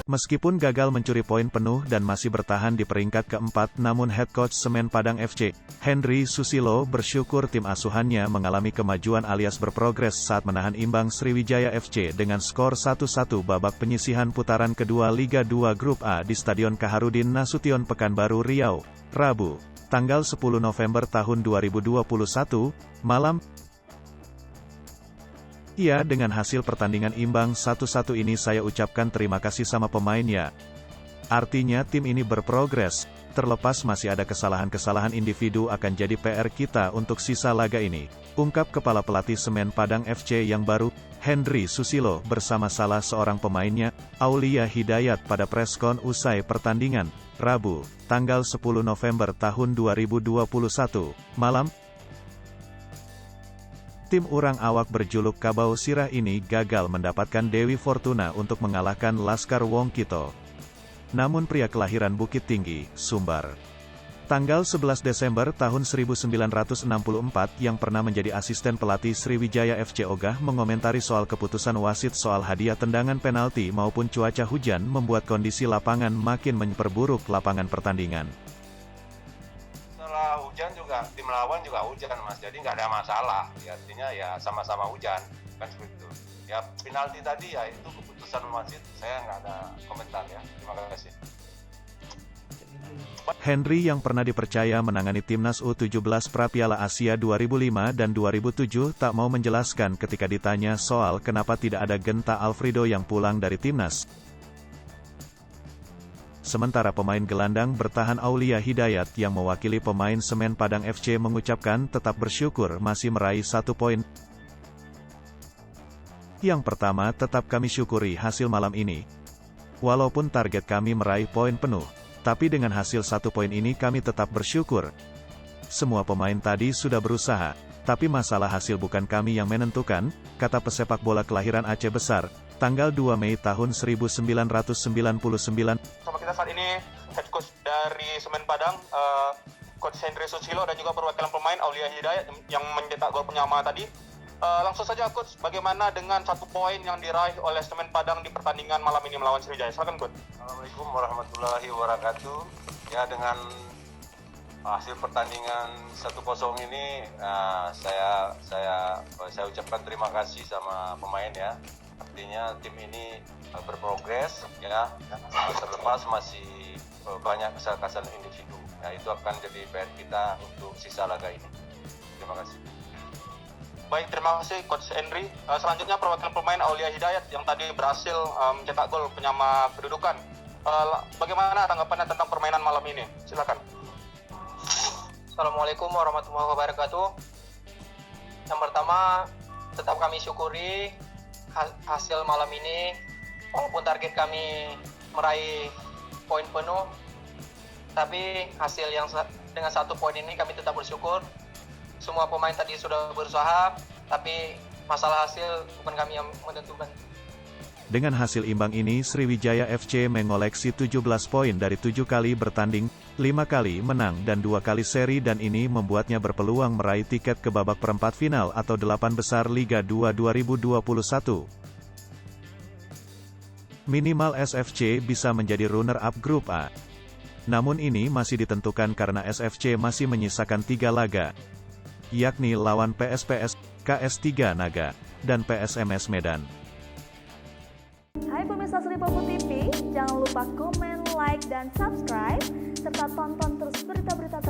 Meskipun gagal mencuri poin penuh dan masih bertahan di peringkat keempat, namun head coach Semen Padang FC, Henry Susilo, bersyukur tim asuhannya mengalami kemajuan alias berprogres saat menahan imbang Sriwijaya FC dengan skor 1-1 babak penyisihan putaran kedua Liga 2 Grup A di Stadion Kaharudin Nasution Pekanbaru Riau, Rabu, tanggal 10 November tahun 2021, malam. Ya, dengan hasil pertandingan imbang 1-1 ini saya ucapkan terima kasih sama pemain ya. Artinya tim ini berprogres, terlepas masih ada kesalahan-kesalahan individu akan jadi PR kita untuk sisa laga ini, ungkap Kepala Pelatih Semen Padang FC yang baru, Henry Susilo, bersama salah seorang pemainnya, Aulia Hidayat pada preskon usai pertandingan, Rabu, tanggal 10 November tahun 2021, malam. Tim Urang Awak berjuluk Kabau Sirah ini gagal mendapatkan Dewi Fortuna untuk mengalahkan Laskar Wongkito. Namun pria kelahiran Bukit Tinggi, Sumbar, tanggal 11 Desember tahun 1964 yang pernah menjadi asisten pelatih Sriwijaya FC ogah mengomentari soal keputusan wasit soal hadiah tendangan penalti maupun cuaca hujan membuat kondisi lapangan makin memperburuk lapangan pertandingan. Hujan juga, tim lawan juga hujan mas, jadi nggak ada masalah ya, artinya ya sama-sama hujan kan seperti itu ya. Penalti tadi ya itu keputusan wasit, saya nggak ada komentar ya. Terima kasih. Henry yang pernah dipercaya menangani timnas U17 Prapiala Asia 2005 dan 2007 tak mau menjelaskan ketika ditanya soal kenapa tidak ada Genta Alfredo yang pulang dari timnas. Sementara pemain gelandang bertahan Aulia Hidayat yang mewakili pemain Semen Padang FC mengucapkan tetap bersyukur masih meraih 1 poin. Yang pertama, tetap kami syukuri hasil malam ini. Walaupun target kami meraih poin penuh, tapi dengan hasil 1 poin ini kami tetap bersyukur. Semua pemain tadi sudah berusaha, tapi masalah hasil bukan kami yang menentukan, kata pesepak bola kelahiran Aceh Besar, tanggal 2 Mei tahun 1999. Sama kita saat ini head coach dari Semen Padang, coach Henry Susilo, dan juga perwakilan pemain Aulia Hidayat yang mencetak gol penyama tadi. Langsung saja coach, bagaimana dengan 1 poin yang diraih oleh Semen Padang di pertandingan malam ini melawan Sriwijaya? Silakan coach. Assalamualaikum warahmatullahi wabarakatuh. Ya, dengan hasil pertandingan 1-0 ini saya ucapkan terima kasih sama pemain ya. Artinya tim ini berprogres ya, terlepas masih banyak kesalahan individu. Ya, itu akan jadi PR kita untuk sisa laga ini. Terima kasih. Baik, terima kasih Coach Henry. Selanjutnya perwakilan pemain Aulia Hidayat yang tadi berhasil mencetak gol penyama kedudukan. Bagaimana tanggapannya tentang permainan malam ini? Silakan. Assalamualaikum warahmatullahi wabarakatuh. Yang pertama, tetap kami syukuri hasil malam ini, walaupun target kami meraih poin penuh, tapi hasil yang dengan 1 poin ini kami tetap bersyukur. Semua pemain tadi sudah berusaha, tapi masalah hasil bukan kami yang menentukan. Dengan hasil imbang ini Sriwijaya FC mengoleksi 17 poin dari 7 kali bertanding, 5 kali menang dan 2 kali seri, dan ini membuatnya berpeluang meraih tiket ke babak perempat final atau 8 besar Liga 2 2021. Minimal SFC bisa menjadi runner-up Grup A. Namun ini masih ditentukan karena SFC masih menyisakan 3 laga, yakni lawan PSPS, KS3 Naga, dan PSMS Medan. Hai pemirsa Sri Popo TV, jangan lupa komen, like, dan subscribe, serta tonton terus berita-berita